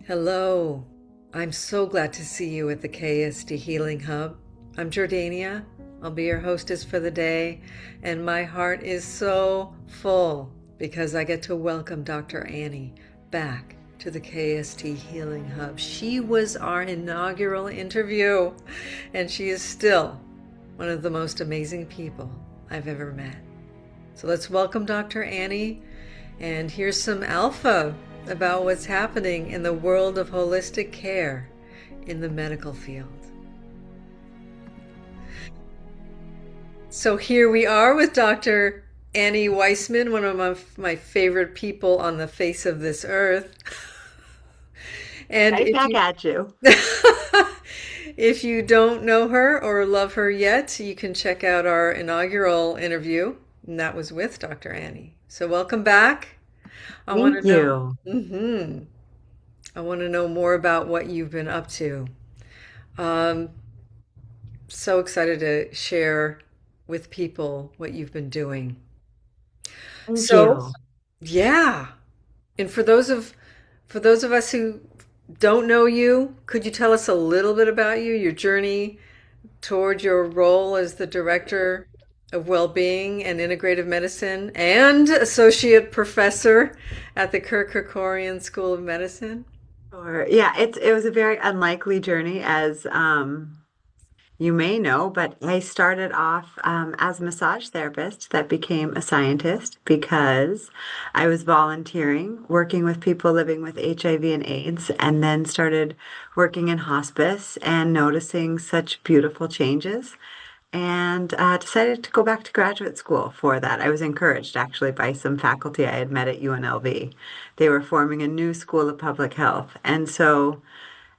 Hello. I'm so glad to see you at the KST Healing Hub. I'm Jordania. I'll be your hostess for the day, and my heart is so full because I get to welcome Dr. Annie back to the KST Healing Hub. She was our inaugural interview, and she is still one of the most amazing people I've ever met. So let's welcome Dr. Annie, and here's some alpha about what's happening in the world of holistic care in the medical field. So here we are with Dr. Annie Weisman, one of my favorite people on the face of this earth. And Right if back you at you. if you don't know her or love her yet, you can check out our inaugural interview, and that was with Dr. Annie. So welcome back. I want Thank to know. you. I want to know more about what you've been up to. Um, so excited to share with people what you've been doing. Thank So, you. yeah. And for those of us who don't know you, could you tell us a little bit about you, your journey toward your role as the director of well-being and integrative medicine and associate professor at the Kerkorian School of Medicine? Or yeah, it was a very unlikely journey as you may know, but I started off as a massage therapist that became a scientist because I was volunteering, working with people living with HIV and AIDS, and then started working in hospice and noticing such beautiful changes. And decided to go back to graduate school for that. I was encouraged actually by some faculty I had met at UNLV. They were forming a new school of public health. And so,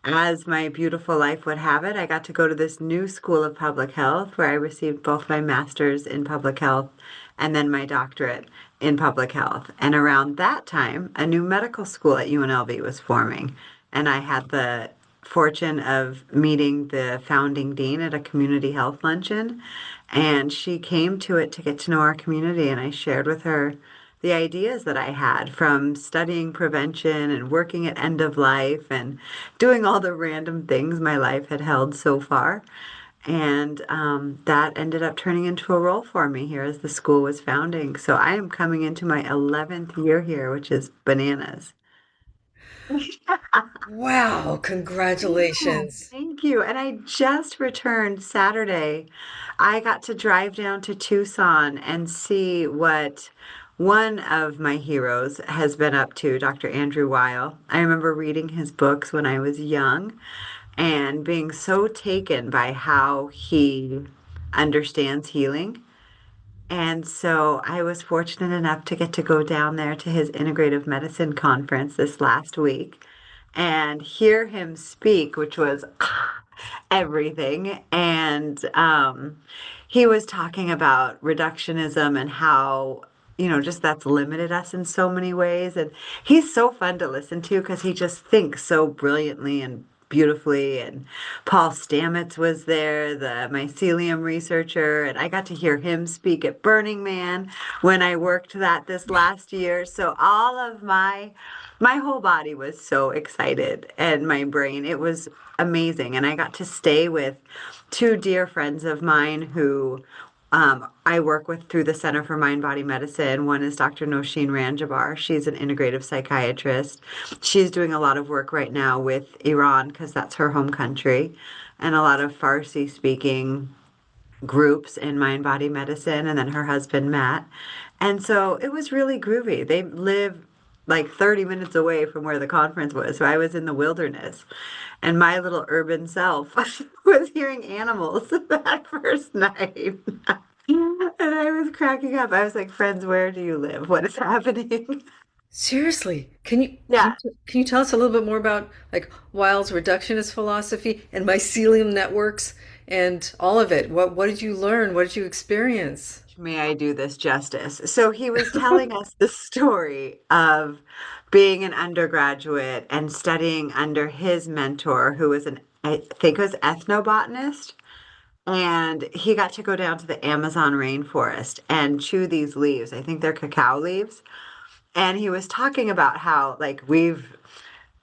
as my beautiful life would have it, I got to go to this new school of public health where I received both my master's in public health and then my doctorate in public health. And around that time, a new medical school at UNLV was forming. And I had the fortune of meeting the founding dean at a community health luncheon. And she came to it to get to know our community. And I shared with her the ideas that I had from studying prevention and working at end of life and doing all the random things my life had held so far. And that ended up turning into a role for me here as the school was founding. So I am coming into my 11th year here, which is bananas. Wow, Yeah, congratulations. thank you. And I just returned Saturday. I got to drive down to Tucson and see what one of my heroes has been up to, Dr. Andrew Weil. I remember reading his books when I was young and being so taken by how he understands healing. And so I was fortunate enough to get to go down there to his integrative medicine conference this last week and hear him speak, which was everything. And he was talking about reductionism and how, just that's limited us in so many ways. And he's so fun to listen to because he just thinks so brilliantly and beautifully. And Paul Stamets was there, the mycelium researcher, and I got to hear him speak at Burning Man when I worked that this last year. So all of my whole body was so excited and my brain, it was amazing. And I got to stay with two dear friends of mine who I work with through the Center for Mind Body Medicine. One is Dr. Nosheen Ranjabar. She's an integrative psychiatrist. She's doing a lot of work right now with Iran because that's her home country, and a lot of Farsi speaking groups in mind body medicine. And then her husband, Matt. And so it was really groovy. They live like 30 minutes away from where the conference was. So I was in the wilderness. And my little urban self was hearing animals that first night. And I was cracking up. I was like, friends, where do you live? What is happening? Seriously, can you Yeah. can you tell us a little bit more about like Weil's reductionist philosophy and mycelium networks and all of it? What did you learn? What did you experience? May I do this justice? So he was telling us the story of being an undergraduate and studying under his mentor, who was I think was ethnobotanist. And he got to go down to the Amazon rainforest and chew these leaves. I think they're cacao leaves. And he was talking about how, like,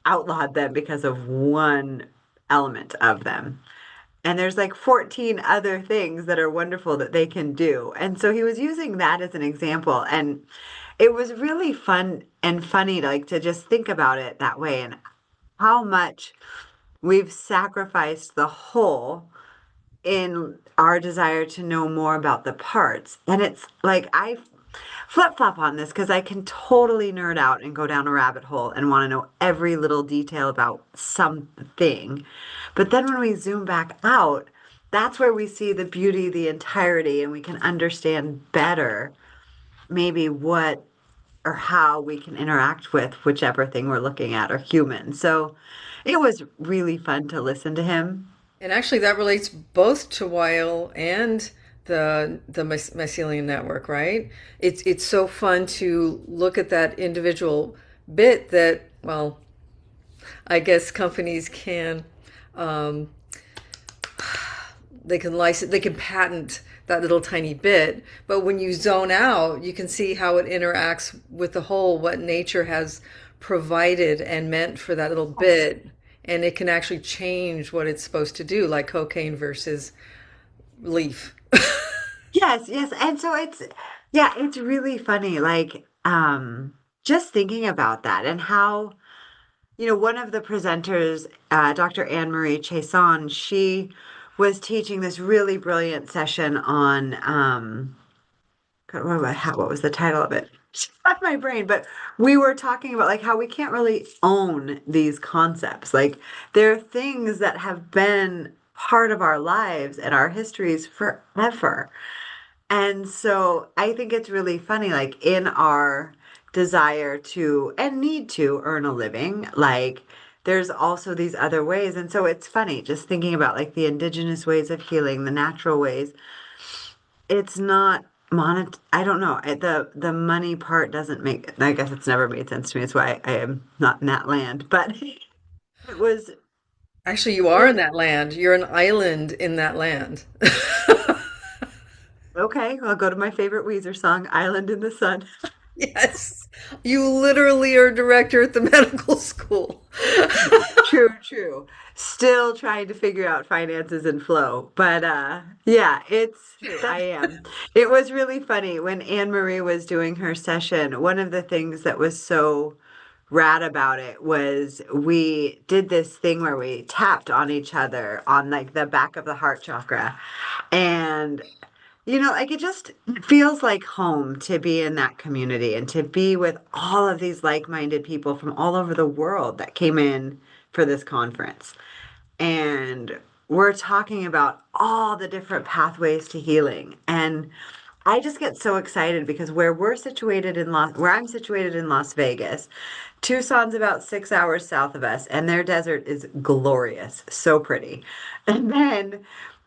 outlawed them because of one element of them. And there's like 14 other things that are wonderful that they can do. And so he was using that as an example. And it was really fun and funny to like to just think about it that way and how much we've sacrificed the whole in our desire to know more about the parts. And it's like I flip flop on this because I can totally nerd out and go down a rabbit hole and want to know every little detail about something. But then when we zoom back out, that's where we see the beauty, the entirety, and we can understand better maybe what or how we can interact with whichever thing we're looking at or human. So it was really fun to listen to him. And actually, that relates both to Weil and the mycelium network, right? It's so fun to look at that individual bit that, well, I guess companies can um, they can license, they can patent that little tiny bit, but when you zone out, you can see how it interacts with the whole, what nature has provided and meant for that little bit, and it can actually change what it's supposed to do, like cocaine versus leaf. Yes, yes. And so yeah, it's really funny. Like, just thinking about that and how, one of the presenters, Dr. Anne Marie Chason, she was teaching this really brilliant session on, God, what was the title of it? It's not my brain, but we were talking about like how we can't really own these concepts. Like, there are things that have been part of our lives and our histories forever. And so I think it's really funny, like in our desire to and need to earn a living, like there's also these other ways. And so it's funny just thinking about like the indigenous ways of healing, the natural ways. It's not I don't know. The money part doesn't make, I guess it's never made sense to me. It's why I am not in that land. But it was Actually, you are in really that land. You're an island in that land. okay. I'll go to my favorite Weezer song, Island in the Sun. Yes, you literally are director at the medical school. True, true. Still trying to figure out finances and flow. But yeah, it's true. I am. It was really funny when Anne Marie was doing her session. One of the things that was so rad about it was we did this thing where we tapped on each other on like the back of the heart chakra. And like it just feels like home to be in that community and to be with all of these like-minded people from all over the world that came in for this conference. And we're talking about all the different pathways to healing. And I just get so excited because where I'm situated in Las Vegas, Tucson's about 6 hours south of us, and their desert is glorious, so pretty. And then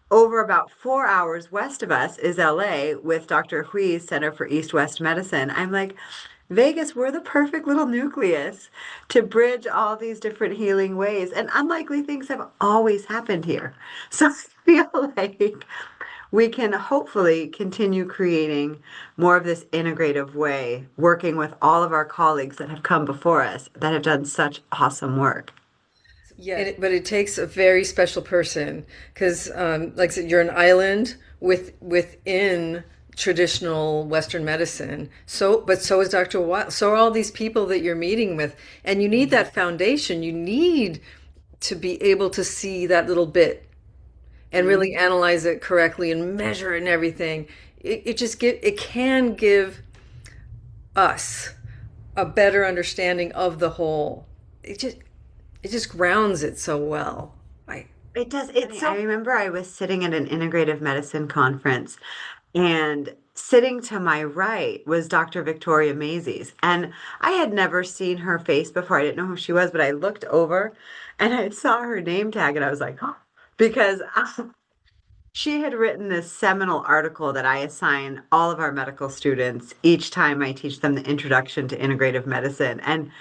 over about 4 hours west of us is LA with Dr. Hui's Center for East West Medicine. I'm like, Vegas, we're the perfect little nucleus to bridge all these different healing ways. And unlikely things have always happened here. So I feel like we can hopefully continue creating more of this integrative way, working with all of our colleagues that have come before us that have done such awesome work. Yes, but it takes a very special person because, like I said, you're an island within traditional Western medicine. So, but so is Dr. Wild. So are all these people that you're meeting with, and you need that foundation. You need to be able to see that little bit and really Mhm. analyze it correctly and measure it and everything. It can give us a better understanding of the whole. It just grounds it so well. I It does. I remember I was sitting at an integrative medicine conference, and sitting to my right was Dr. Victoria Mazies. And I had never seen her face before. I didn't know who she was, but I looked over and I saw her name tag and I was like, oh, because she had written this seminal article that I assign all of our medical students each time I teach them the introduction to integrative medicine. And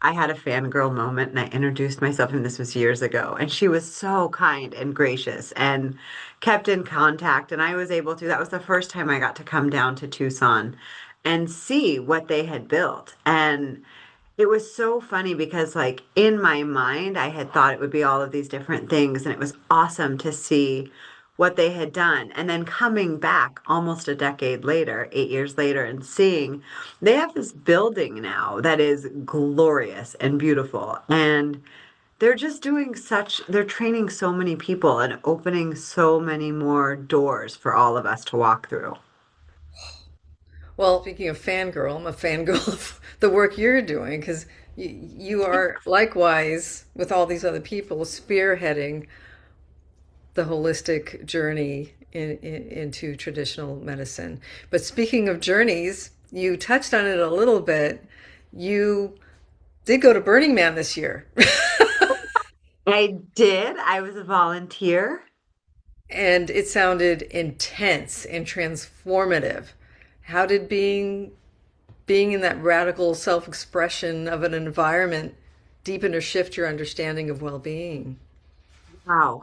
I had a fangirl moment and I introduced myself, and this was years ago. And she was so kind and gracious and kept in contact. And I was able to, that was the first time I got to come down to Tucson and see what they had built. And It was so funny because, like, in my mind, I had thought it would be all of these different things, and it was awesome to see what they had done. And then coming back almost a decade later, 8 years later, and seeing they have this building now that is glorious and beautiful. And they're just doing they're training so many people and opening so many more doors for all of us to walk through. Well, speaking of fangirl, I'm a fangirl of the work you're doing because you are likewise with all these other people spearheading the holistic journey into traditional medicine. But speaking of journeys, you touched on it a little bit. You did go to Burning Man this year, I did. I was a volunteer. and it sounded intense and transformative. How did being in that radical self-expression of an environment deepen or shift your understanding of well-being? Wow.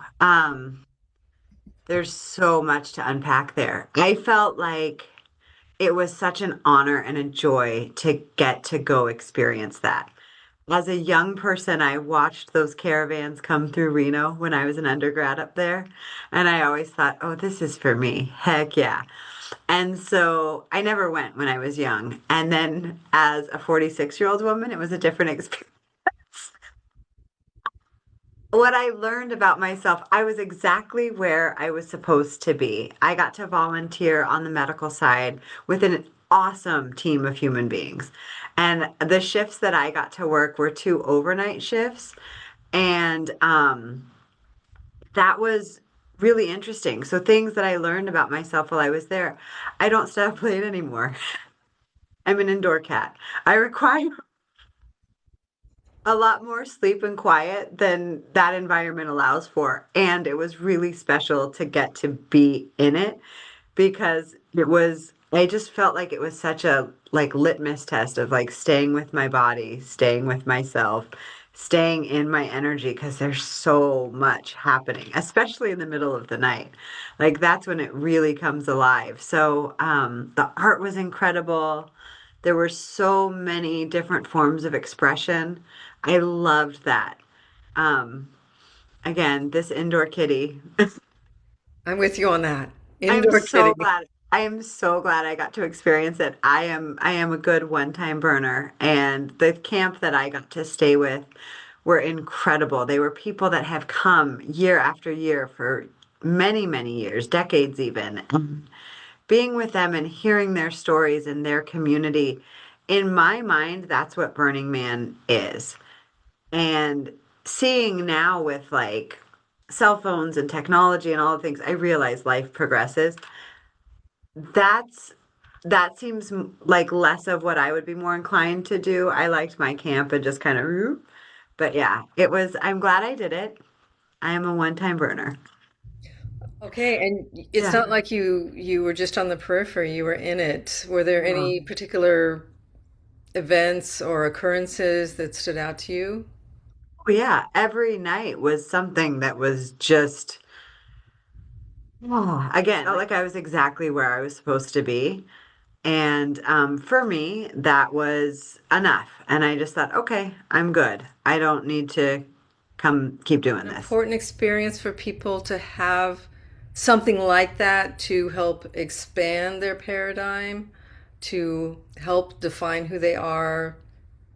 There's so much to unpack there. I felt like it was such an honor and a joy to get to go experience that. As a young person, I watched those caravans come through Reno when I was an undergrad up there. And I always thought, oh, this is for me. Heck yeah. And so I never went when I was young. And then as a 46-year-old woman, it was a different experience. What I learned about myself, I was exactly where I was supposed to be. I got to volunteer on the medical side with an awesome team of human beings. And the shifts that I got to work were two overnight shifts. And that was really interesting. So, things that I learned about myself while I was there, I don't stay up late anymore. I'm an indoor cat. I require a lot more sleep and quiet than that environment allows for. And it was really special to get to be in it because I just felt like it was such a like litmus test of like staying with my body, staying with myself, staying in my energy because there's so much happening, especially in the middle of the night. Like that's when it really comes alive. So the art was incredible. There were so many different forms of expression. I loved that. Um, Again, this indoor kitty. I'm with you on that. I'm Indoor so kitty. glad. I am so glad I got to experience it. I am a good one-time burner, and the camp that I got to stay with were incredible. They were people that have come year after year for many, many years, decades even. And being with them and hearing their stories and their community, in my mind, that's what Burning Man is. And seeing now with like cell phones and technology and all the things, I realize life progresses. That's that seems like less of what I would be more inclined to do. I liked my camp and just kind of, but yeah, it was, I'm glad I did it. I am a one-time burner. Okay, and it's Yeah. not like you were just on the periphery, you were in it. Were there Oh, any particular events or occurrences that stood out to you? yeah. Every night was something that was just, oh, again, felt like I was exactly where I was supposed to be. And for me, that was enough. And I just thought, okay, I'm good. I don't need to come keep doing An this. important experience for people to have something like that to help expand their paradigm, to help define who they are,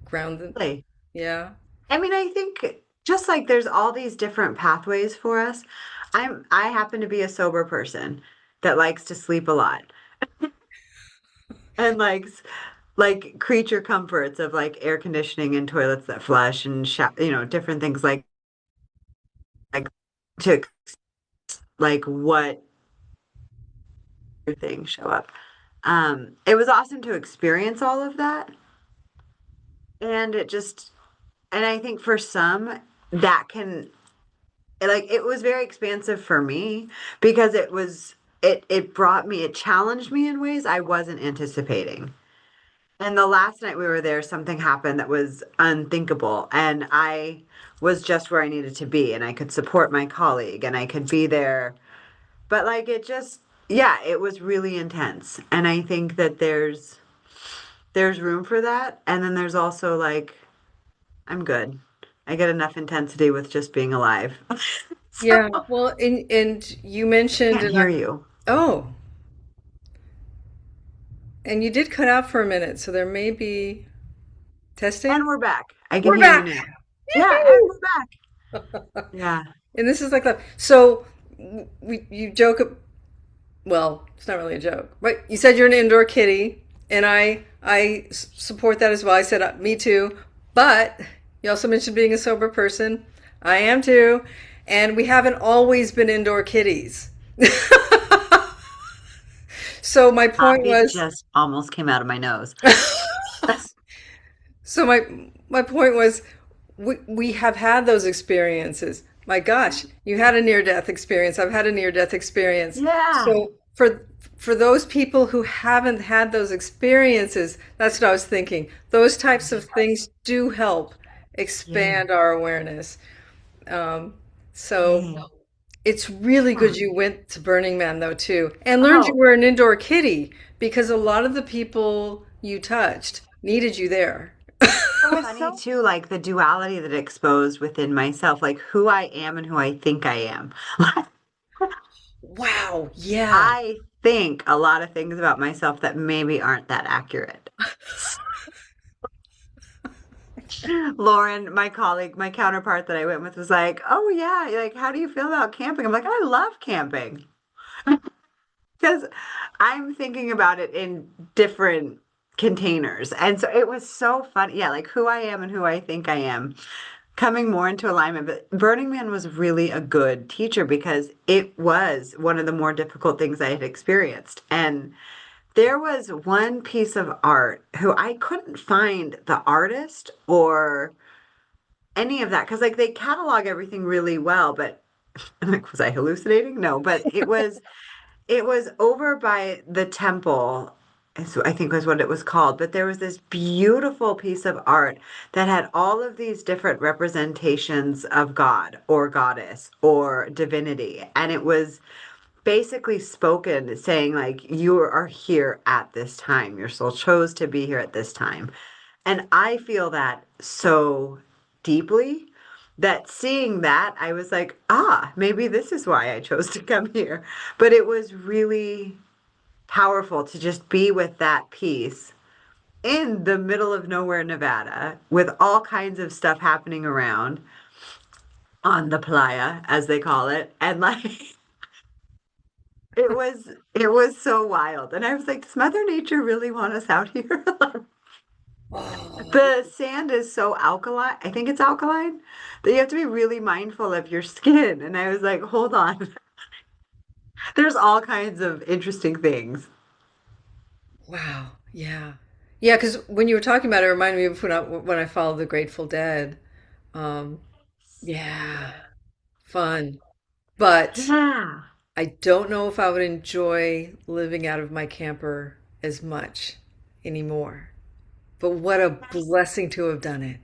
ground them. Really. Yeah. I mean, I think just like there's all these different pathways for us, I happen to be a sober person that likes to sleep a lot and like creature comforts of like air conditioning and toilets that flush and different things like to like what things show up. It was awesome to experience all of that, and and I think for some that can like it was very expansive for me because it challenged me in ways I wasn't anticipating. And the last night we were there, something happened that was unthinkable, and I was just where I needed to be, and I could support my colleague, and I could be there. But like it just, yeah, it was really intense, and I think that there's room for that, and then there's also like I'm good. I get enough intensity with just being alive. So Yeah. Well, and you mentioned, can't hear you. oh, and you did cut out for a minute, so there may be And testing. we're back. I can We're hear you back. now. Yeah, and Yoo-hoo! we're back. Yeah. And this is like the so you joke. Well, it's not really a joke, but you said you're an indoor kitty, and I support that as well. I said me too, but you also mentioned being a sober person. I am too, and we haven't always been indoor kitties. So my point Coffee was, just almost came out of my nose. so my point was, we have had those experiences. My gosh, you had a near death experience. I've had a near death experience. Yeah. So for those people who haven't had those experiences, that's what I was thinking. Those types of things do help Yeah. expand our awareness. Um, so Yeah. it's really Yeah. good you went to Burning Man though too, and learned you Oh, were an indoor kitty because a lot of the people you touched needed you there. it was funny too, like the duality that exposed within myself, like who I am and who I think I am. Wow, yeah. I think a lot of things about myself that maybe aren't that accurate. Lauren, my colleague, my counterpart that I went with was like, "Oh yeah, like how do you feel about camping?" I'm like, "I love camping." Because I'm thinking about it in different containers. And so it was so fun. Yeah, like who I am and who I think I am coming more into alignment. But Burning Man was really a good teacher because it was one of the more difficult things I had experienced. And there was one piece of art who I couldn't find the artist or any of that because like they catalog everything really well, but I'm like, was I hallucinating? No, but it was over by the temple, I think was what it was called. But there was this beautiful piece of art that had all of these different representations of God or goddess or divinity. And it was basically spoken saying, like, you are here at this time. Your soul chose to be here at this time. And I feel that so deeply that seeing that, I was like, maybe this is why I chose to come here. But it was really powerful to just be with that piece in the middle of nowhere, Nevada, with all kinds of stuff happening around on the playa, as they call it. And like, it was so wild. And I was like, does Mother Nature really want us out here? Oh, The sand is so alkaline. I think it's alkaline that you have to be really mindful of your skin. And I was like, hold on. There's all kinds of interesting things. wow. Yeah. Yeah, because when you were talking about it, it reminded me of when I followed the Grateful Dead. Um, yeah, fun. But Yeah. I don't know if I would enjoy living out of my camper as much anymore. But what a blessing to have done it.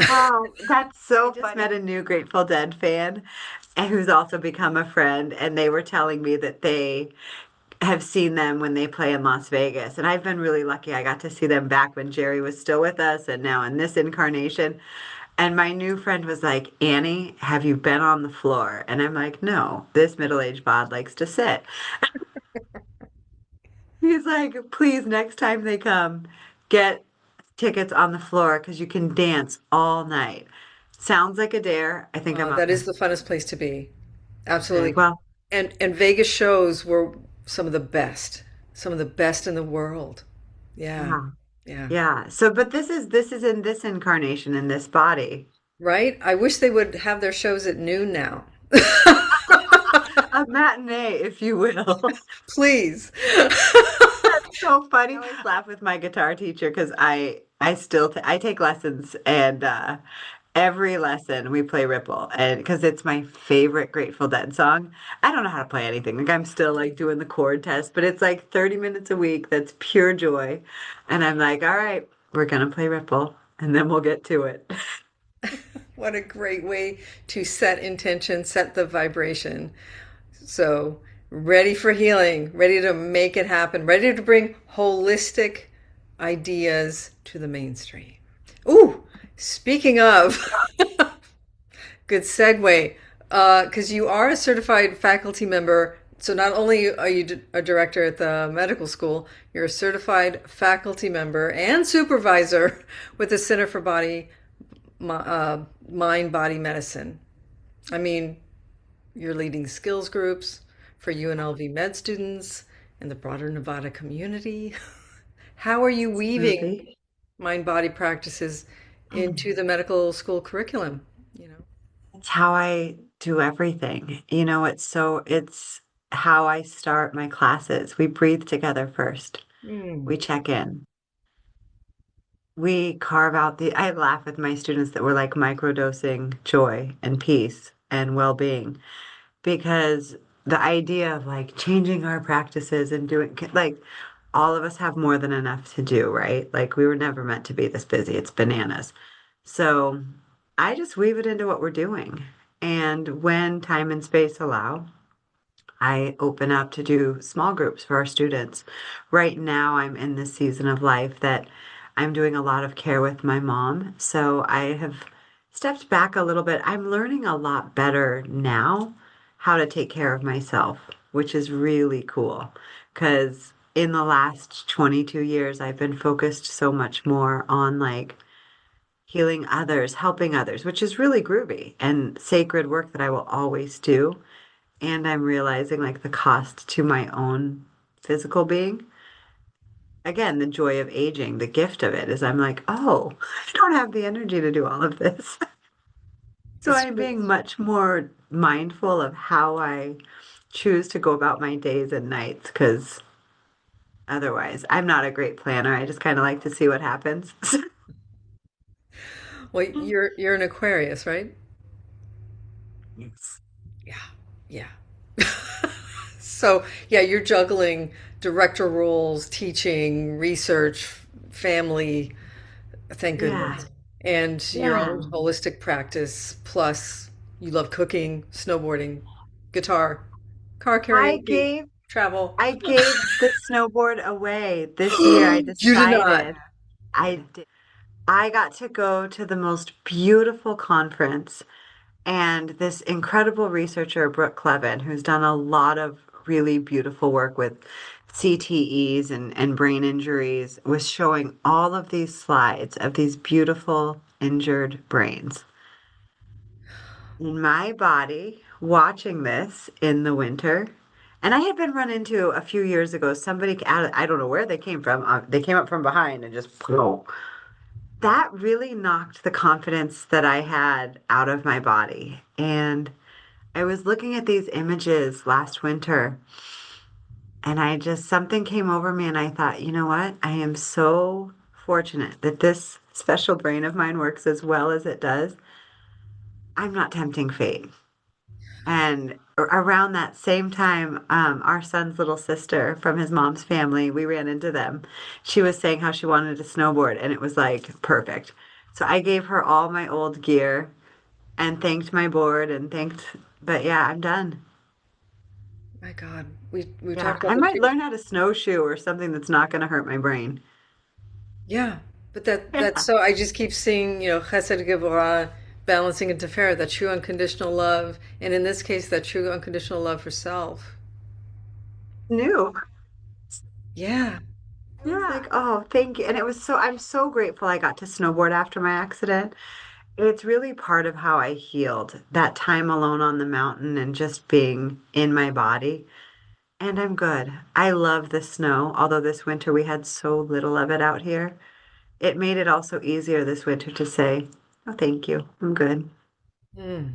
Oh, that's so funny. I just met a new Grateful Dead fan and who's also become a friend, and they were telling me that they have seen them when they play in Las Vegas. And I've been really lucky. I got to see them back when Jerry was still with us and now in this incarnation. And my new friend was like, Annie, have you been on the floor? And I'm like, no, this middle-aged bod likes to sit. He's like, please, next time they come, get tickets on the floor because you can dance all night. Sounds like a dare. I think I'm up That for is the funnest place to be. it. Absolutely. Well, And Vegas shows were some of the best in the world. Yeah. yeah. Yeah. Yeah. So, but this is in this incarnation in this body. Right? I wish they would have their shows at noon now. A matinee, if you will. Please. So funny. I always laugh with my guitar teacher because I still I take lessons and every lesson we play Ripple and because it's my favorite Grateful Dead song. I don't know how to play anything. Like I'm still like doing the chord test, but it's like 30 minutes a week. That's pure joy. And I'm like, all right, we're gonna play Ripple and then we'll get to it. What a great way to set intention, set the vibration. So, ready for healing, ready to make it happen, ready to bring holistic ideas to the mainstream. Ooh, Speaking of, good segue, because you are a certified faculty member. So not only are you a director at the medical school, you're a certified faculty member and supervisor with the Center for Mind Body Medicine. I mean, you're leading skills groups for UNLV med students and the broader Nevada community. How are you weaving Absolutely. mind body practices into the medical school curriculum? You know? It's how I do everything. It's how I start my classes. We breathe together first. Mm. We check in. We carve out I laugh with my students that we're like microdosing joy and peace and well-being because the idea of like changing our practices and doing like all of us have more than enough to do, right? Like we were never meant to be this busy. It's bananas. So I just weave it into what we're doing. And when time and space allow, I open up to do small groups for our students. Right now, I'm in this season of life that I'm doing a lot of care with my mom. So I have stepped back a little bit. I'm learning a lot better now how to take care of myself, which is really cool. Because in the last 22 years, I've been focused so much more on like healing others, helping others, which is really groovy and sacred work that I will always do. And I'm realizing like the cost to my own physical being. Again, the joy of aging, the gift of it is I'm like, oh, I don't have the energy to do all of this. So It's I'm being much more mindful of how I choose to go about my days and nights because otherwise I'm not a great planner. I just kind of like to see what happens. well, you're an Aquarius, right? Yes. Yeah, yeah. So yeah, you're juggling director roles, teaching, research, family, thank Yeah. goodness, and your Yeah. own holistic practice. Plus, you love cooking, snowboarding, guitar, car I karaoke, gave travel. I gave the snowboard away this year. I You did not. decided I did. I got to go to the most beautiful conference and this incredible researcher, Brooke Clevin, who's done a lot of really beautiful work with CTEs and brain injuries, was showing all of these slides of these beautiful injured brains. In my body, watching this in the winter, and I had been run into a few years ago. Somebody, I don't know where they came from. They came up from behind and just, that really knocked the confidence that I had out of my body. And I was looking at these images last winter and something came over me and I thought, you know what? I am so fortunate that this special brain of mine works as well as it does. I'm not tempting fate. And around that same time, our son's little sister from his mom's family, we ran into them. She was saying how she wanted to snowboard, and it was like perfect. So I gave her all my old gear and thanked my board and but yeah, I'm done. My God, we Yeah, talked about I the might two. learn how to snowshoe or something that's not going to hurt my brain. Yeah, but that's so. I just keep seeing, Chesed Gevurah balancing into fair, that true unconditional love, and in this case, that true unconditional love for self. New. Yeah. I was like, oh, thank you. And I'm so grateful I got to snowboard after my accident. It's really part of how I healed that time alone on the mountain and just being in my body. And I'm good. I love the snow, although this winter we had so little of it out here. It made it also easier this winter to say, oh, thank you. I'm good. Mm.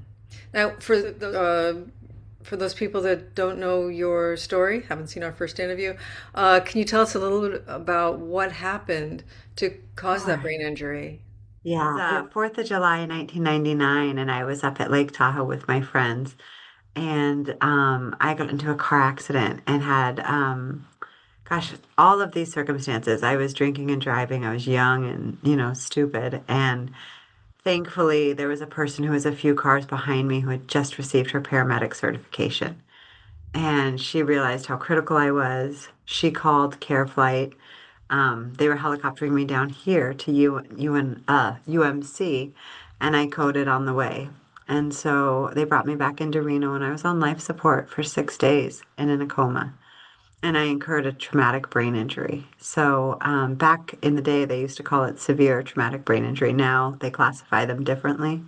Now, for those people that don't know your story, haven't seen our first interview, can you tell us a little bit about what happened to cause that Sure. brain injury? Yeah, 4th of July 1999, and I was up at Lake Tahoe with my friends. And I got into a car accident and had, gosh, all of these circumstances. I was drinking and driving. I was young and, stupid. And thankfully, there was a person who was a few cars behind me who had just received her paramedic certification. And she realized how critical I was. She called Care Flight. They were helicoptering me down here to UMC, and I coded on the way. And so they brought me back into Reno, and I was on life support for 6 days and in a coma. And I incurred a traumatic brain injury. So back in the day, they used to call it severe traumatic brain injury. Now they classify them differently.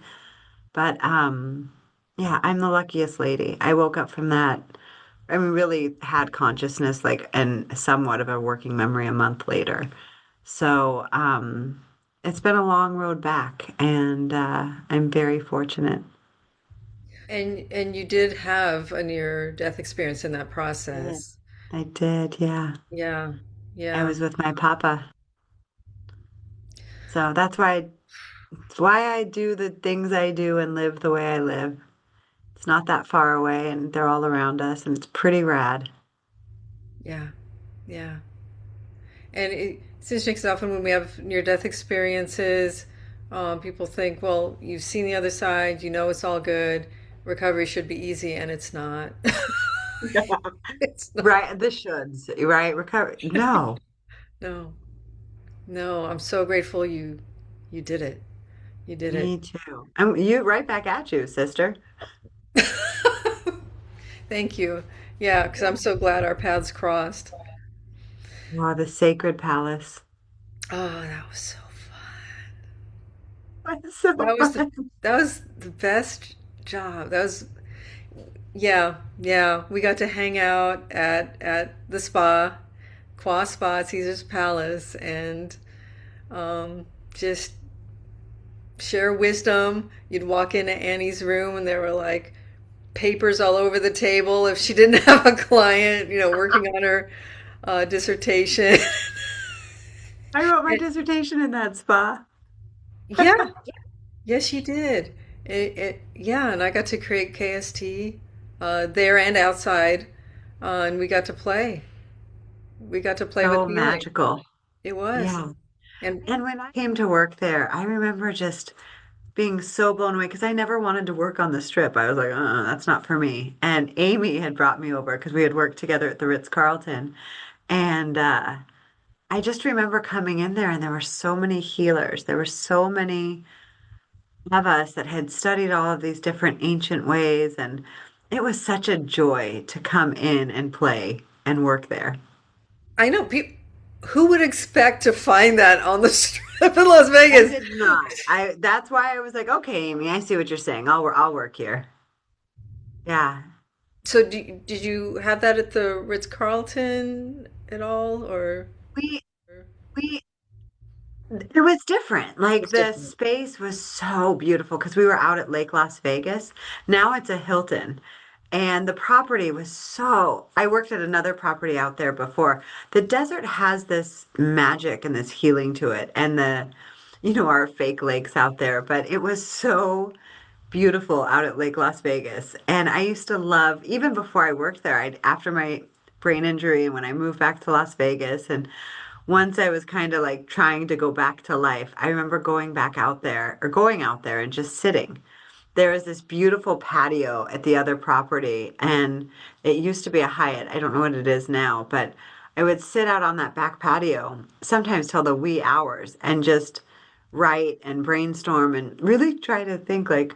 But yeah, I'm the luckiest lady. I woke up from that. I mean, really had consciousness, like, and somewhat of a working memory a month later. So it's been a long road back, and I'm very fortunate. And you did have a near death experience in that Yeah. process. I did, yeah. Yeah. I Yeah. was with my papa. So that's why I do the things I do and live the way I live. It's not that far away, and they're all around us, and it's pretty rad. Yeah. Yeah. And it's interesting 'cause often when we have near-death experiences, people think, well, you've seen the other side, you know it's all good, recovery should be easy, and it's not. It's not. Right, the shoulds, right? Recover. No, No, no, I'm so grateful you did it. You did it. me too. And you right back at you, sister. Thank you. Yeah, because I'm so glad our paths crossed. Oh, the sacred palace. Oh, that was so fun. That's so That was the fun. that was the best job. That was Yeah, yeah. We got to hang out at the spa, Qua Spa, Caesar's Palace, and just share wisdom. You'd walk into Annie's room, and there were like papers all over the table if she didn't have a client, working on her dissertation. I wrote my And- dissertation in that spa. yeah, yes, she did. Yeah, and I got to create KST there and outside, and we got to play. We got to play with So healing. magical. It was. Yeah. And And when I came to work there, I remember just being so blown away because I never wanted to work on the strip. I was like, that's not for me. And Amy had brought me over because we had worked together at the Ritz-Carlton. And I just remember coming in there and there were so many healers. There were so many of us that had studied all of these different ancient ways. And it was such a joy to come in and play and work there. I know people who would expect to find that on the strip in Las I Vegas. did not. That's why I was like, okay, Amy, I see what you're saying. I'll work here. Yeah. So did you have that at the Ritz-Carlton at all, We or we It was different. Like it's the different? space was so beautiful because we were out at Lake Las Vegas. Now it's a Hilton. And the property was so, I worked at another property out there before. The desert has this magic and this healing to it, and our fake lakes out there, but it was so beautiful out at Lake Las Vegas. And I used to love, even before I worked there, after my brain injury and when I moved back to Las Vegas, and once I was kind of like trying to go back to life, I remember going back out there or going out there and just sitting. There was this beautiful patio at the other property, and it used to be a Hyatt. I don't know what it is now, but I would sit out on that back patio sometimes till the wee hours and just write and brainstorm and really try to think like,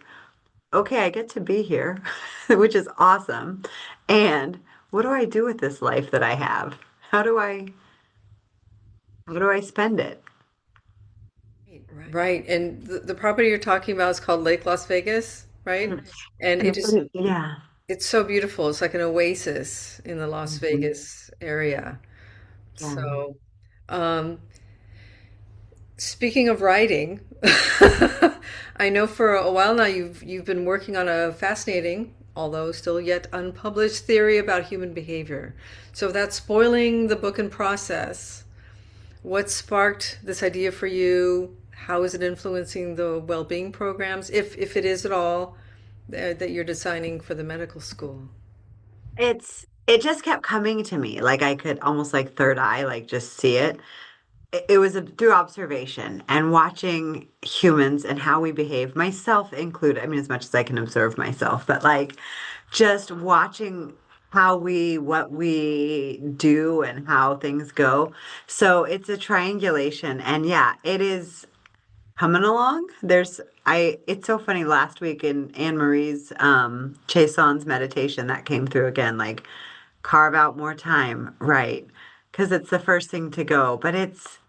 okay, I get to be here, which is awesome. And what do I do with this life that I have? How do I spend it? Right. And the property you're talking about is called Lake Las Vegas, right? Mm. And And yeah. it's so beautiful. It's like an oasis in the Las Mhm. Vegas area. Yeah. So, um, speaking of writing, I know for a while now you've been working on a fascinating, although still yet unpublished theory about human behavior. So without spoiling the book and process, what sparked this idea for you? How is it influencing the well-being programs, if it is at all, that you're designing for the medical school? It just kept coming to me. Like I could almost like third eye, like just see it. It was through observation and watching humans and how we behave, myself included. I mean, as much as I can observe myself, but like just watching what we do and how things go. So it's a triangulation. And yeah, it is coming along. It's so funny last week in Anne Marie's Chaison's meditation that came through again, like carve out more time, right? Because it's the first thing to go. But it's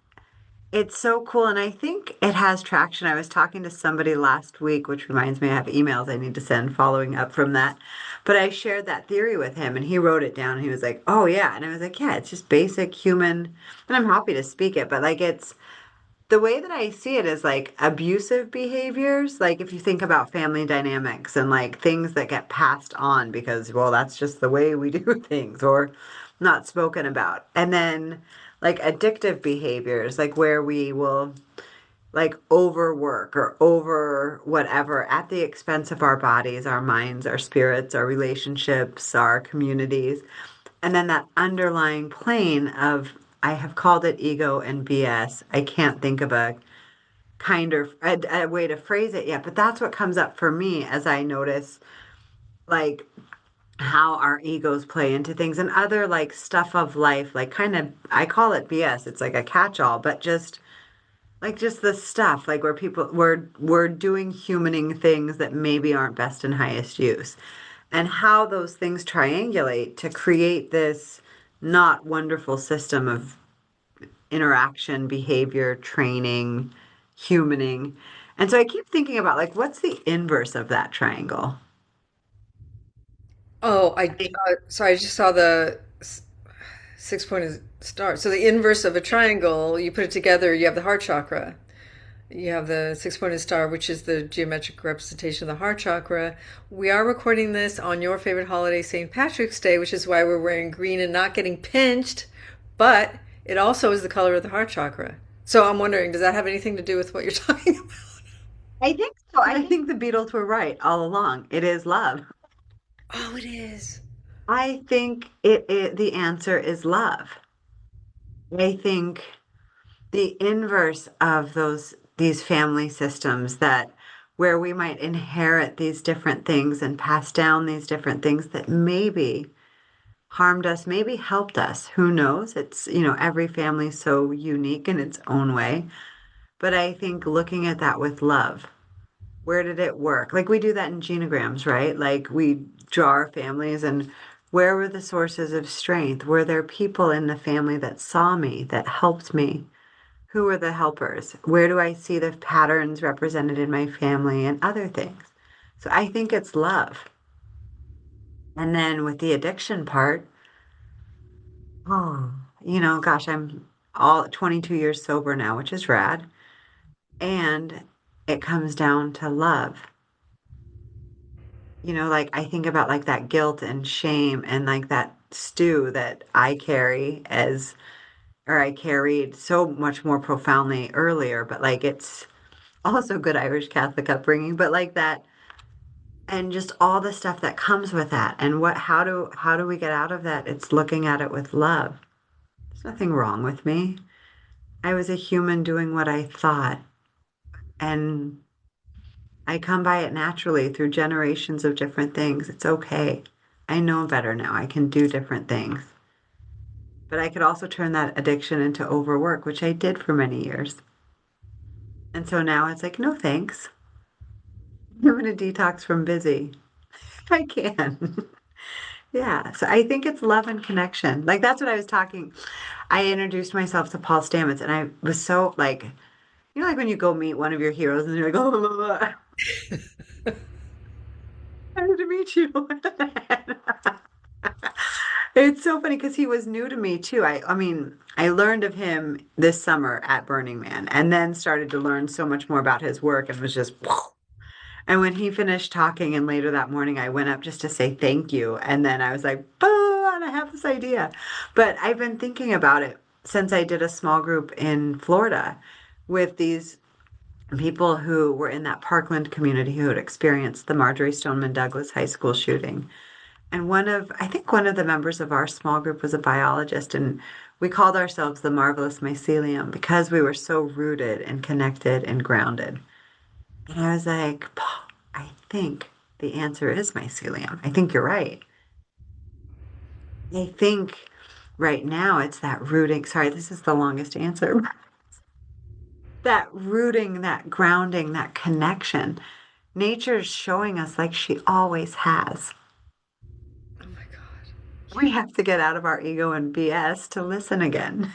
so cool, and I think it has traction. I was talking to somebody last week, which reminds me I have emails I need to send following up from that. But I shared that theory with him, and he wrote it down. And he was like, "Oh yeah," and I was like, "Yeah, it's just basic human." And I'm happy to speak it, but like it's the way that I see it is like abusive behaviors. Like if you think about family dynamics and like things that get passed on because, well, that's just the way we do things or not spoken about. And then like addictive behaviors, like where we will like overwork or over whatever at the expense of our bodies, our minds, our spirits, our relationships, our communities. And then that underlying plane of, I have called it ego and BS. I can't think of a kinder a way to phrase it yet, but that's what comes up for me as I notice like how our egos play into things and other like stuff of life, like kind of, I call it BS. It's like a catch-all, but just the stuff like where we're doing humaning things that maybe aren't best and highest use, and how those things triangulate to create this not wonderful system of interaction, behavior, training, humaning. And so I keep thinking about like what's the inverse of that triangle? Oh, so I just saw the six-pointed star. So the inverse of a triangle, you put it together, you have the heart chakra. You have the six-pointed star, which is the geometric representation of the heart chakra. We are recording this on your favorite holiday, St. Patrick's Day, which is why we're wearing green and not getting pinched. But it also is the color of the heart chakra. So I'm wondering, does that have anything to do with what you're talking about? I think so. I think the Beatles were right all along. It is love. Oh, it is. I think the answer is love. I think the inverse of these family systems that where we might inherit these different things and pass down these different things that maybe harmed us, maybe helped us. Who knows? It's, every family's so unique in its own way. But I think looking at that with love, where did it work? Like we do that in genograms, right? Like we draw our families and where were the sources of strength? Were there people in the family that saw me, that helped me? Who are the helpers? Where do I see the patterns represented in my family and other things? So I think it's love. And then with the addiction part, oh, gosh, I'm all 22 years sober now, which is rad. And it comes down to love. Like I think about like that guilt and shame and like that stew that I carry or I carried so much more profoundly earlier, but like it's also good Irish Catholic upbringing, but like that, and just all the stuff that comes with that. And how do we get out of that? It's looking at it with love. There's nothing wrong with me. I was a human doing what I thought, and I come by it naturally through generations of different things. It's okay. I know better now. I can do different things. But I could also turn that addiction into overwork, which I did for many years. And so now it's like, no thanks. I'm going to detox from busy. I can. Yeah. So I think it's love and connection. Like that's what I was talking. I introduced myself to Paul Stamets and I was so like, like when you go meet one of your heroes and you're like, oh, blah, blah, blah. Nice to meet you. It's so funny because he was new to me too. I mean, I learned of him this summer at Burning Man and then started to learn so much more about his work and was just, and when he finished talking and later that morning, I went up just to say thank you. And then I was like, oh, and I have this idea. But I've been thinking about it since I did a small group in Florida with these people who were in that Parkland community who had experienced the Marjorie Stoneman Douglas High School shooting. And I think one of the members of our small group was a biologist, and we called ourselves the Marvelous Mycelium because we were so rooted and connected and grounded. And I was like, Paul, I think the answer is mycelium. I think you're right. I think right now it's that rooting. Sorry, this is the longest answer. That rooting, that grounding, that connection. Nature's showing us like she always has. Oh my God. We have to get out of our ego and BS to listen again,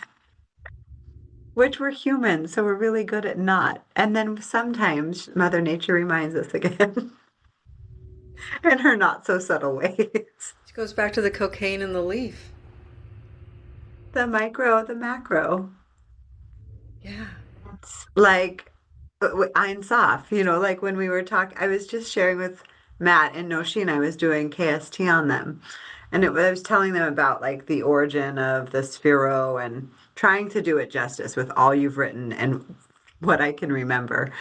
which we're human, so we're really good at not. And then sometimes Mother Nature reminds us again in her not so subtle ways. It goes back to the cocaine in the leaf. The micro, the macro. Yeah. It's like Ein Sof, like when we were talking, I was just sharing with Matt and Nosheen, I was doing KST on them. And I was telling them about like the origin of the Sphero and trying to do it justice with all you've written and what I can remember.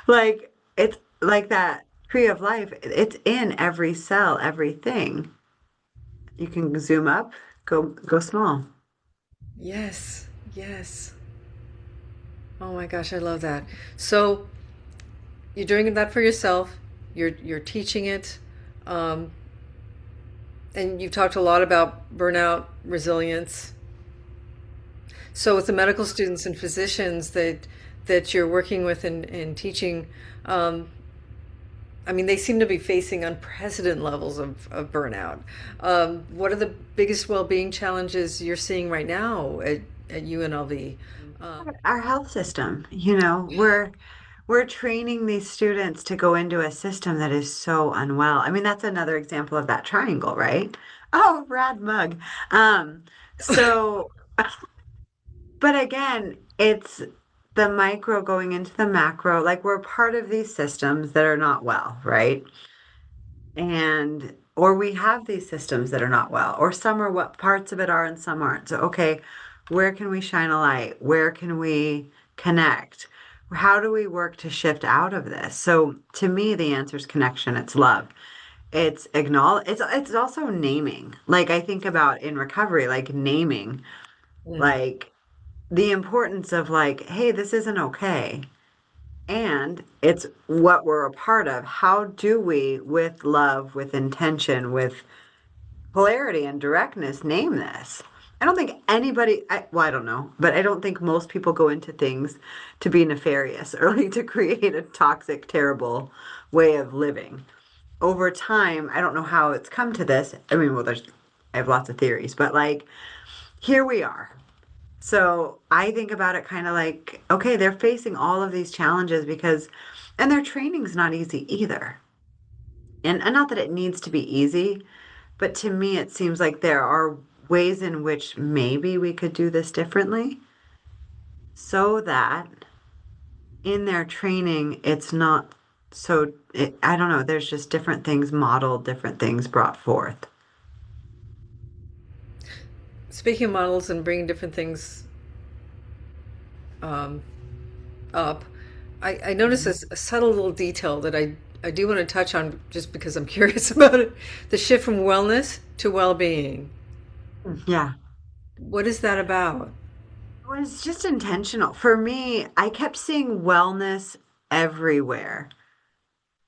Like it's like that tree of life, it's in every cell, everything. You can zoom up, go small. Yes. Yes. Oh my gosh, I love that. So you're doing that for yourself. You're teaching it, um, and you've talked a lot about burnout resilience. So with the medical students and physicians that you're working with and teaching, um, I mean, they seem to be facing unprecedented levels of burnout. What are the biggest well-being challenges you're seeing right now at UNLV? Our health system, we're training these students to go into a system that is so unwell. I mean, that's another example of that triangle, right? Oh, rad mug. So, but again, it's the micro going into the macro. Like we're part of these systems that are not well, right? Or we have these systems that are not well, or some are what parts of it are and some aren't. So, okay, where can we shine a light? Where can we connect? How do we work to shift out of this? So, to me, the answer is connection. It's love. It's acknowledge. It's also naming. Like I think about in recovery, like naming, Mm, like the importance of like, hey, this isn't okay. And it's what we're a part of. How do we, with love, with intention, with polarity and directness, name this? I don't think well, I don't know, but I don't think most people go into things to be nefarious or like to create a toxic, terrible way of living. Over time, I don't know how it's come to this. I mean, well, I have lots of theories, but like, here we are. So I think about it kind of like, okay, they're facing all of these challenges and their training's not easy either. And not that it needs to be easy, but to me, it seems like there are ways in which maybe we could do this differently so that in their training, it's not I don't know, there's just different things modeled, different things brought forth. speaking of models and bringing different things um, up, I noticed Mhm. a subtle little detail that I do want to touch on just because I'm curious about it. The shift from wellness to well-being. Yeah. What is that about? It was just intentional. For me, I kept seeing wellness everywhere.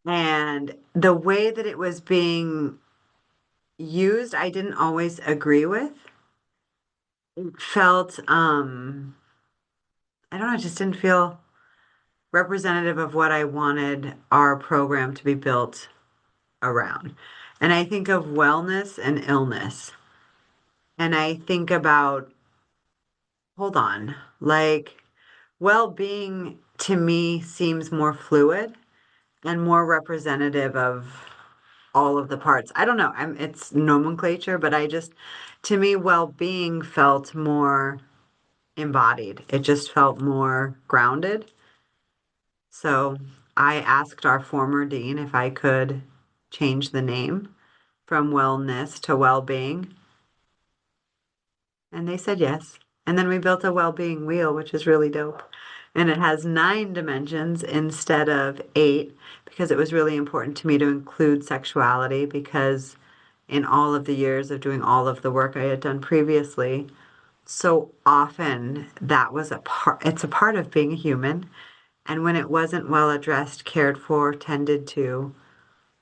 And the way that it was being used, I didn't always agree with. It felt, I don't know, it just didn't feel representative of what I wanted our program to be built around. And I think of wellness and illness. And I think about, hold on, like well-being to me seems more fluid and more representative of all of the parts. I don't know. It's nomenclature, but to me, well-being felt more embodied. It just felt more grounded. So I asked our former dean if I could change the name from wellness to well-being, and they said yes. And then we built a well-being wheel, which is really dope. And it has 9 dimensions instead of 8 because it was really important to me to include sexuality because in all of the years of doing all of the work I had done previously, so often that was it's a part of being a human. And when it wasn't well addressed, cared for, tended to,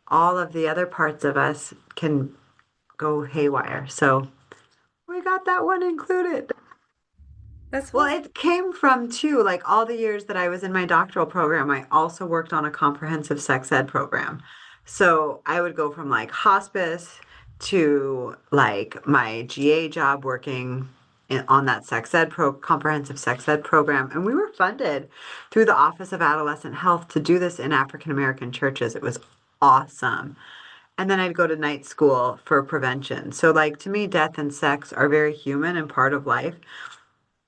all of the other parts of us can go haywire. So we got that one included. That's Well, awesome. it came from too, like all the years that I was in my doctoral program, I also worked on a comprehensive sex ed program. So I would go from like hospice to like my GA job working on that comprehensive sex ed program. And we were funded through the Office of Adolescent Health to do this in African American churches. It was awesome. And then I'd go to night school for prevention. So, like, to me, death and sex are very human and part of life.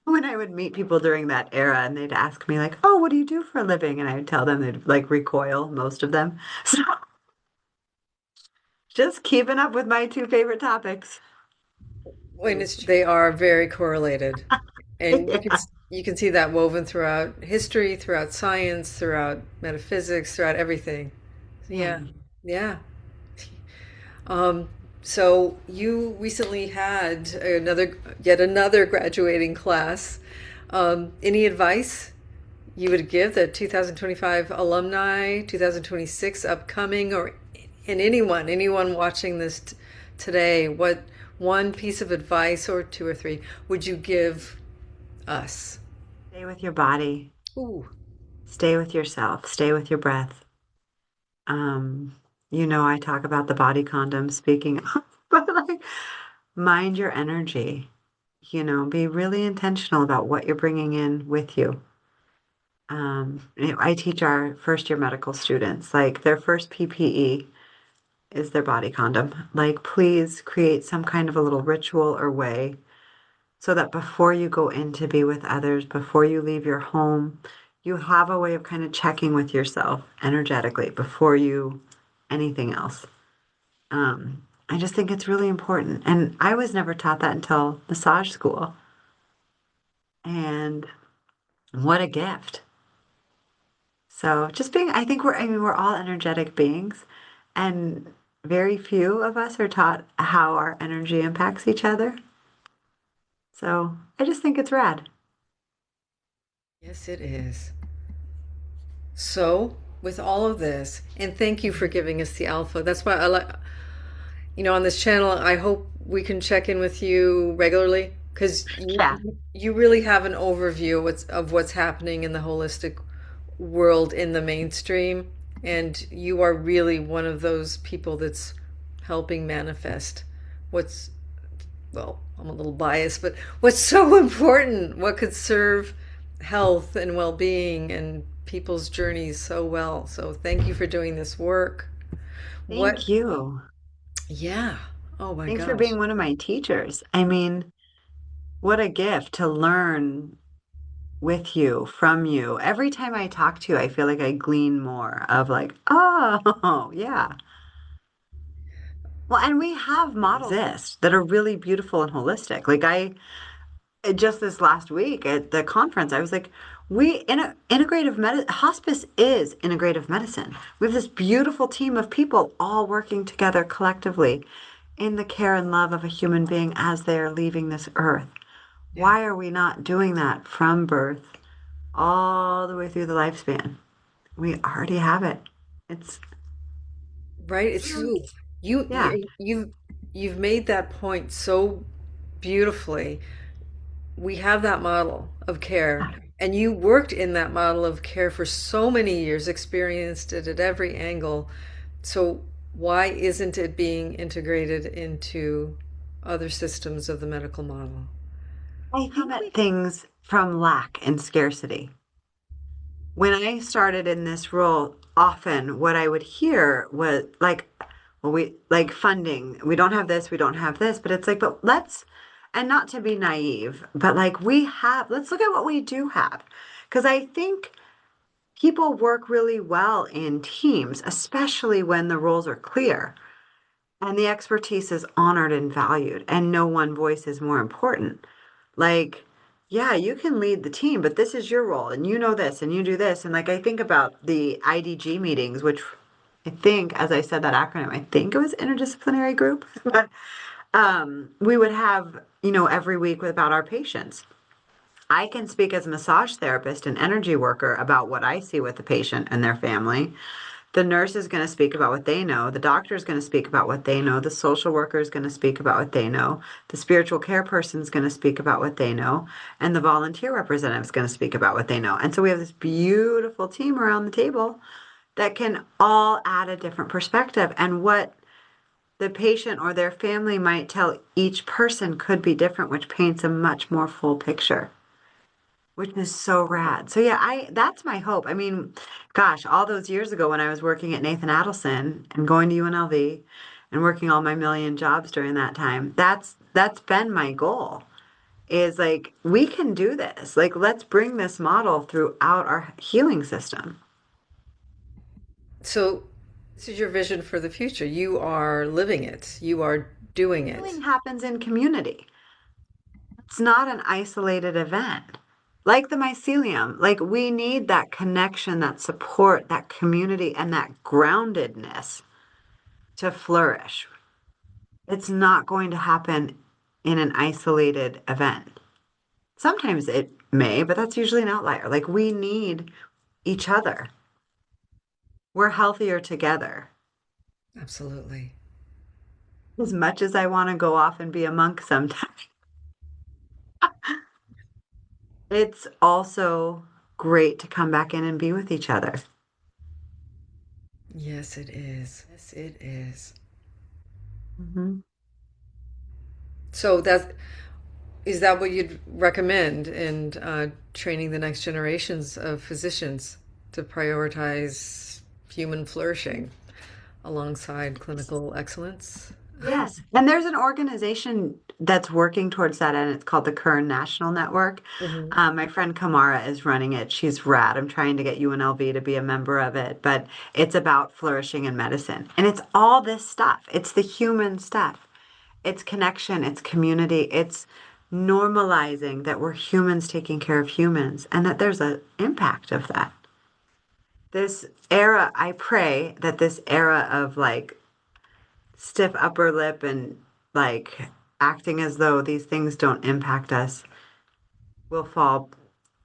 When I would meet people during that era and they'd ask me, like, oh, what do you do for a living? And I would tell them, they'd like recoil, most of them. So, just keeping up with my two favorite topics. When they are very correlated, and Yeah. you can see that woven throughout history, throughout science, throughout metaphysics, throughout everything. Yeah, Yeah. yeah. Um, so you recently had yet another graduating class. Any advice you would give the 2025 alumni, 2026 upcoming, or and anyone watching this today? What one piece of advice, or two or three, would you give us? Stay with your body, Ooh, stay with yourself, stay with your breath. Um, I talk about the body condom speaking of, but like, mind your energy, be really intentional about what you're bringing in with you. I teach our first year medical students, like their first PPE is their body condom. Like, please create some kind of a little ritual or way so that before you go in to be with others, before you leave your home, you have a way of kind of checking with yourself energetically before you anything else. I just think it's really important. And I was never taught that until massage school. And what a gift. So just being, I mean, we're all energetic beings, and very few of us are taught how our energy impacts each other. So I just think it's rad. yes, it is. So, with all of this, and thank you for giving us the alpha. That's why I like, on this channel, I hope we can check in with you regularly because Yeah. you really have an overview of what's happening in the holistic world in the mainstream, and you are really one of those people that's helping manifest what's, well, I'm a little biased, but what's so important, what could serve health and well-being and people's journeys so well. So thank you for doing this work. What? Thank you. Yeah. Oh my Thanks for gosh. being one of my teachers. I mean, what a gift to learn with you, from you. Every time I talk to you, I feel like I glean more of like, oh, yeah. Well, and we have models exist that are really beautiful and holistic. Like just this last week at the conference, I was like, hospice is integrative medicine. We have this beautiful team of people all working together collectively in the care and love of a human being as they are leaving this earth. Yeah. Why are we not doing that from birth all the way through the lifespan? We already have it. It's, Right? It's you. You yeah. you've made that point so beautifully. We have that model of care, and you worked in that model of care for so many years, experienced it at every angle. So why isn't it being integrated into other systems of the medical model? I think at things from lack and scarcity. When I started in this role, often what I would hear was like, well, we like funding. We don't have this, we don't have this, but it's like, but and not to be naive, but like let's look at what we do have. Because I think people work really well in teams, especially when the roles are clear and the expertise is honored and valued, and no one voice is more important. Like, yeah, you can lead the team, but this is your role, and you know this, and you do this. And like, I think about the IDG meetings, which I think, as I said that acronym, I think it was interdisciplinary group, but we would have, every week about our patients. I can speak as a massage therapist and energy worker about what I see with the patient and their family. The nurse is going to speak about what they know. The doctor is going to speak about what they know. The social worker is going to speak about what they know. The spiritual care person is going to speak about what they know. And the volunteer representative is going to speak about what they know. And so we have this beautiful team around the table that can all add a different perspective. And what the patient or their family might tell each person could be different, which paints a much more full picture, which is so rad. So yeah, I that's my hope. I mean, gosh, all those years ago when I was working at Nathan Adelson and going to UNLV and working all my million jobs during that time, that's been my goal. Is like we can do this. Like let's bring this model throughout our healing system. So, this is your vision for the future. You are living it, you are doing Healing it. happens in community. It's not an isolated event. Like the mycelium, like we need that connection, that support, that community, and that groundedness to flourish. It's not going to happen in an isolated event. Sometimes it may, but that's usually an outlier. Like we need each other. We're healthier together. Absolutely. As much as I want to go off and be a monk sometimes, it's also great to come back in and be with each other. Yes, it is. Yes, it is. Mhm. So that is that what you'd recommend in training the next generations of physicians to prioritize human flourishing alongside clinical excellence? Yes. And there's an organization that's working towards that, and it's called the Kern National Network. Mhm. My friend Kamara is running it. She's rad. I'm trying to get UNLV to be a member of it, but it's about flourishing in medicine. And it's all this stuff. It's the human stuff. It's connection, it's community, it's normalizing that we're humans taking care of humans and that there's an impact of that. This era, I pray that this era of like stiff upper lip and like acting as though these things don't impact us will fall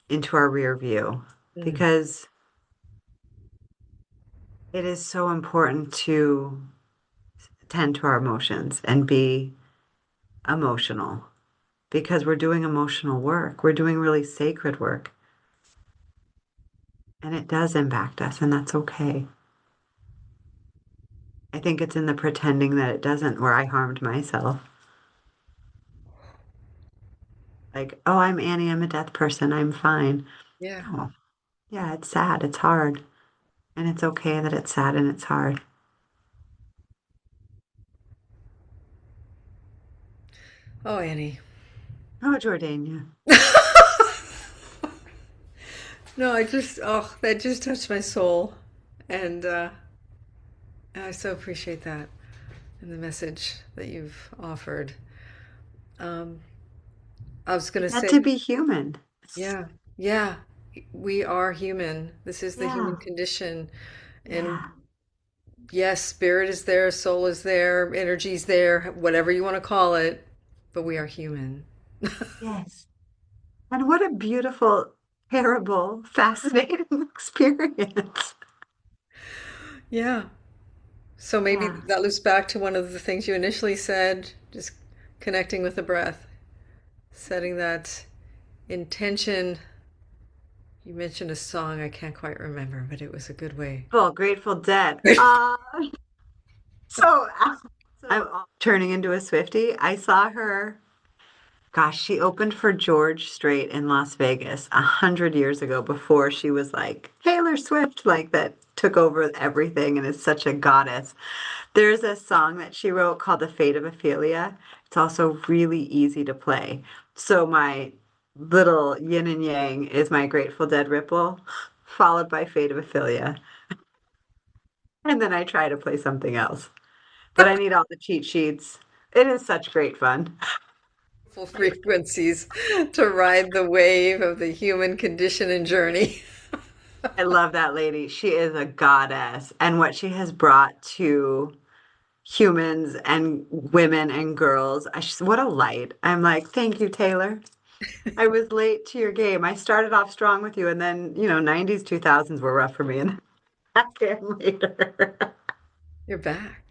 into our rear view Mm. because it is so important to tend to our emotions and be emotional because we're doing emotional work. We're doing really sacred work and it does impact us, and that's okay. I think it's in the pretending that it doesn't where I harmed myself. Like, oh, I'm Annie, I'm a death person, I'm fine. Yeah. Oh, yeah, it's sad, it's hard. And it's okay that it's sad and it's hard. Oh, Annie. Oh, Jordania. No, oh, that just touched my soul. And I so appreciate that and the message that you've offered. Um, I was going to That say, to be human. yeah, yeah, we are human. This is the human Yeah, condition. And yeah, yes, spirit is there, soul is there, energy's there, whatever you want to call it, but we are human. yes. And what a beautiful, terrible, fascinating experience. Yeah. So maybe Yeah. that loops back to one of the things you initially said, just connecting with the breath, setting that intention. You mentioned a song I can't quite remember, but it was a good way. Grateful Dead. So I'm turning into a Swiftie. I saw her. Gosh, she opened for George Strait in Las Vegas 100 years ago before she was like Taylor Swift, like that took over everything and is such a goddess. There's a song that she wrote called The Fate of Ophelia. It's also really easy to play. So my little yin and yang is my Grateful Dead ripple, followed by Fate of Ophelia. And then I try to play something else. But I need all the cheat sheets. It is such great fun. Full frequencies to ride the wave of the human condition and journey. I love that lady. She is a goddess. And what she has brought to humans and women and girls, what a light. I'm like, thank you, Taylor. I was late to your game. I started off strong with you, and then, 90s, 2000s were rough for me. And back in later. You're back.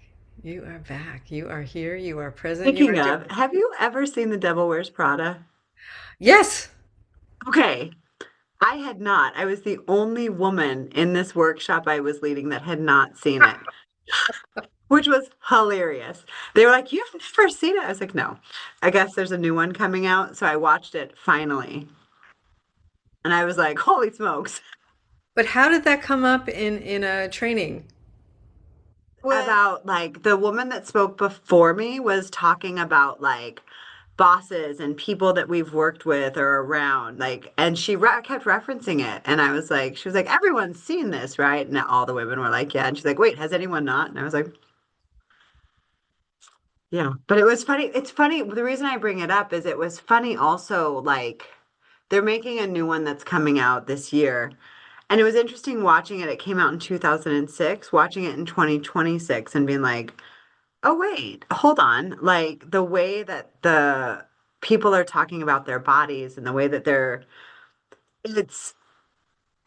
You are back. You are here. You are present. You are Speaking of, doing. have you ever seen The Devil Wears Prada? Yes. Okay, I had not. I was the only woman in this workshop I was leading that had not seen it, which was hilarious. They were like, "You've never seen it?" I was like, "No." I guess there's a new one coming out, so I watched it finally. And I was like, "Holy smokes." But how did that come up in a training? About like the woman that spoke before me was talking about like bosses and people that we've worked with or around like and kept referencing it and I was like she was like everyone's seen this right and all the women were like yeah and she's like wait has anyone not and I was like yeah but it was funny it's funny the reason I bring it up is it was funny also like they're making a new one that's coming out this year and it was interesting watching it came out in 2006 watching it in 2026 and being like oh, wait, hold on. Like the way that the people are talking about their bodies and the way that it's,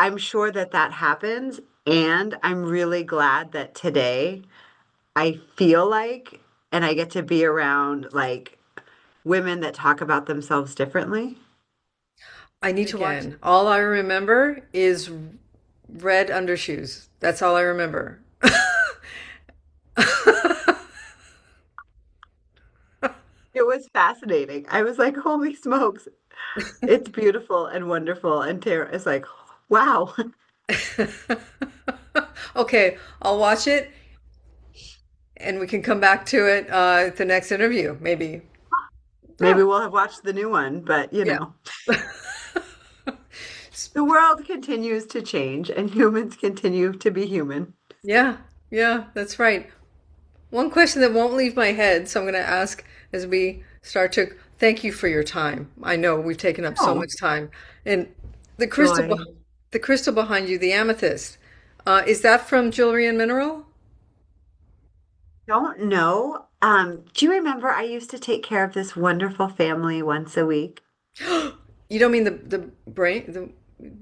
I'm sure that that happens. And I'm really glad that today I feel like, and I get to be around like women that talk about themselves differently. I need to watch. Again, All I remember is red undershoes. That's all I remember. it was fascinating. I was like, holy smokes, it's beautiful and wonderful. And Tara is like, wow, Okay, I'll watch it and we can come back to it at the next interview, maybe. maybe Yeah. we'll have watched the new one, but you Yeah. know. The world continues to change and humans continue to be human. Yeah, yeah, that's right. One question that won't leave my head, so I'm going to ask as we start to thank you for your time. I know we've taken up so Oh, much time. And the crystal, joy. the crystal behind you, the amethyst, is that from Jewelry and Mineral? Don't know. Do you remember I used to take care of this wonderful family once a week? You don't mean the brain,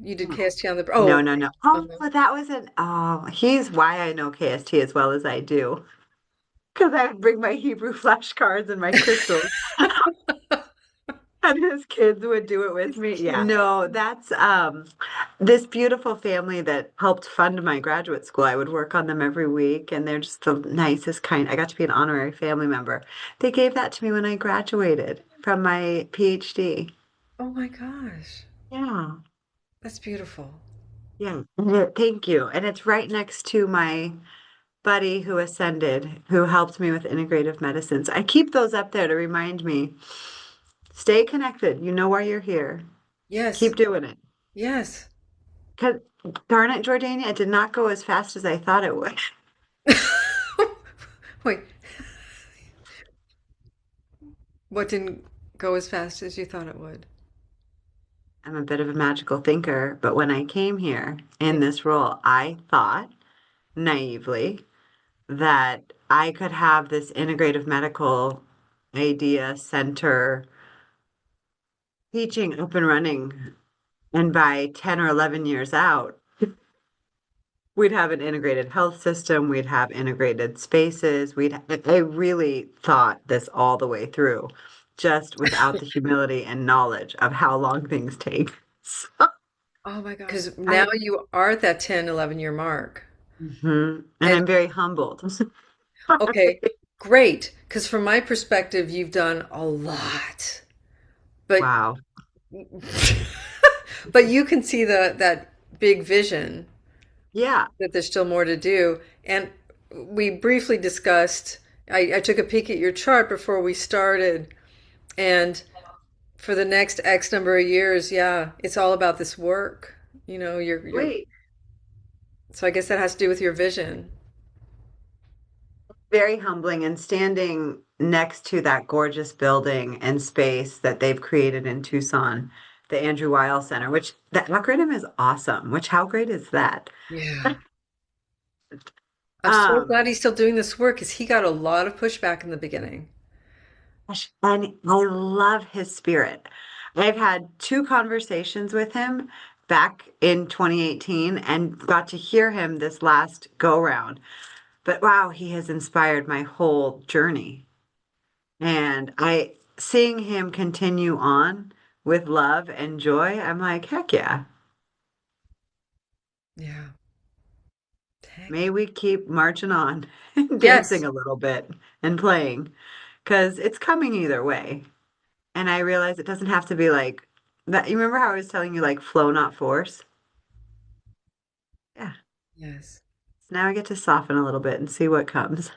you did KST on the, No, oh, no, no. Oh, that was he's why I know KST as well as I do. Because I would bring my Hebrew flashcards and my crystals. And his kids would do it with it's me. Yeah. cute. No, that's this beautiful family that helped fund my graduate school. I would work on them every week, and they're just the nicest kind. I got to be an honorary family member. They gave that to me when I graduated from my PhD. Oh my gosh, Yeah. that's beautiful. Yeah. Thank you. And it's right next to my buddy who ascended, who helped me with integrative medicines. I keep those up there to remind me, stay connected. You know why you're here. Yes, Keep doing it. yes. 'Cause darn it, Jordania, it did not go as fast as I thought it would. Wait, what didn't go as fast as you thought it would? I'm a bit of a magical thinker, but when I came here Yeah. in this role, I thought naively that I could have this integrative medical idea center teaching up and running. And by 10 or 11 years out, we'd have an integrated health system, we'd have integrated spaces. I really thought this all the way through, just without the humility and knowledge of how long things take. So Oh my God. Because now I, you are at that 10, 11 year mark. and And I'm very humbled. okay, great. Because from my perspective, you've done a lot. But Wow. but you can see that big vision Yeah. that there's still more to do. And we briefly discussed, I took a peek at your chart before we started, and for the next X number of years, yeah, it's all about this work. You're Wait. so I guess that has to do with your vision. Very humbling and standing next to that gorgeous building and space that they've created in Tucson, the Andrew Weil Center, which the acronym is awesome. Which how great is that? Yeah. I'm so Um, glad he's still doing this work because he got a lot of pushback in the beginning. and I love his spirit. I've had two conversations with him back in 2018 and got to hear him this last go round. But wow, he has inspired my whole journey. And seeing him continue on with love and joy, I'm like, heck yeah. Yeah. Heck. May we keep marching on and dancing Yes. a little bit and playing because it's coming either way. And I realize it doesn't have to be like that. You remember how I was telling you, like, flow, not force? Yeah. Yes. So now I get to soften a little bit and see what comes.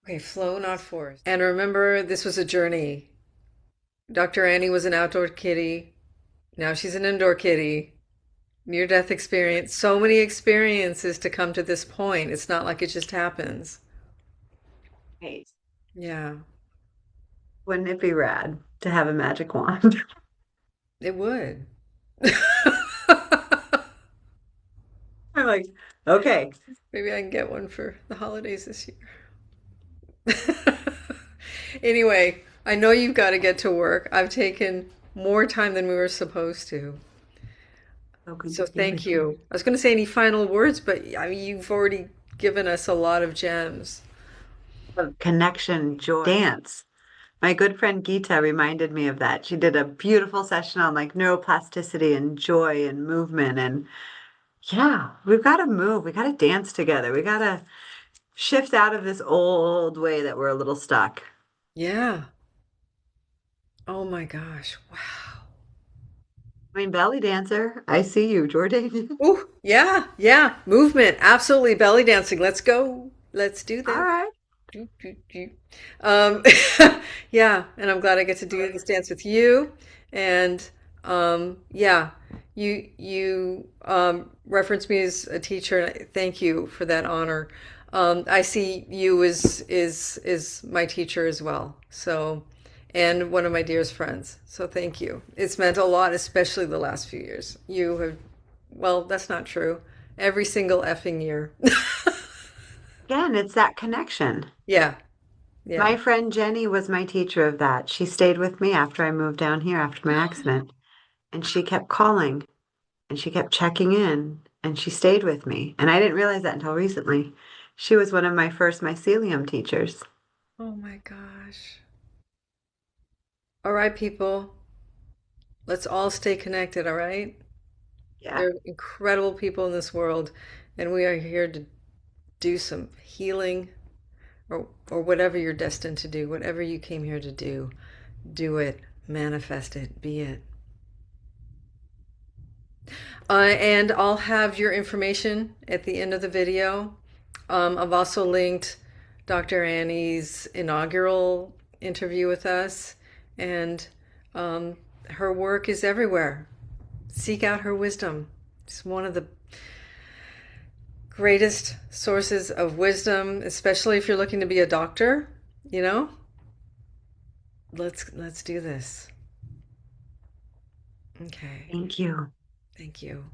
Okay, flow, not force. And remember, this was a journey. Dr. Annie was an outdoor kitty. Now she's an indoor kitty. Near death experience. So many experiences to come to this point. It's not like it just happens. Hey, Yeah, wouldn't it be rad to have a magic wand? it would. I'm like, okay, Maybe I can get one for the holidays this year. Anyway, I know you've got to get to work. I've taken more time than we were supposed to. so good to So be with thank you. you. I was going to say any final words, but I mean, you've already given us a lot of gems. Of connection, joy, dance. My good friend Geeta reminded me of that. She did a beautiful session on like neuroplasticity and joy and movement. And yeah, we've got to move. We got to dance together. We got to shift out of this old way that we're a little stuck. Yeah. Oh my gosh. Wow. I mean, belly dancer, I see you, Jordan. Ooh, yeah, yeah. Movement. Absolutely. Belly dancing. Let's go. Let's do All this. right. Do, do, do. Um, yeah, and I'm glad I get to do this dance with you. And yeah, you referenced me as a teacher, and thank you for that honor. I see you as my teacher as well. So, and one of my dearest friends. So thank you. It's meant a lot, especially the last few years. You have, well, that's not true. Every single effing year. Again, it's that connection. Yeah, yeah. My friend Jenny was my teacher of that. She stayed with me after I moved down here after my accident, and she kept calling and she kept checking in and she stayed with me. And I didn't realize that until recently. She was one of my first mycelium teachers. Oh my gosh. All right, people, let's all stay connected, all right? Yeah. There are incredible people in this world, and we are here to do some healing or whatever you're destined to do, whatever you came here to do it, manifest it, be it. And I'll have your information at the end of the video. I've also linked Dr. Annie's inaugural interview with us, and her work is everywhere. Seek out her wisdom. It's one of the greatest sources of wisdom, especially if you're looking to be a doctor, you know? Let's do this. Okay. Thank you. Thank you.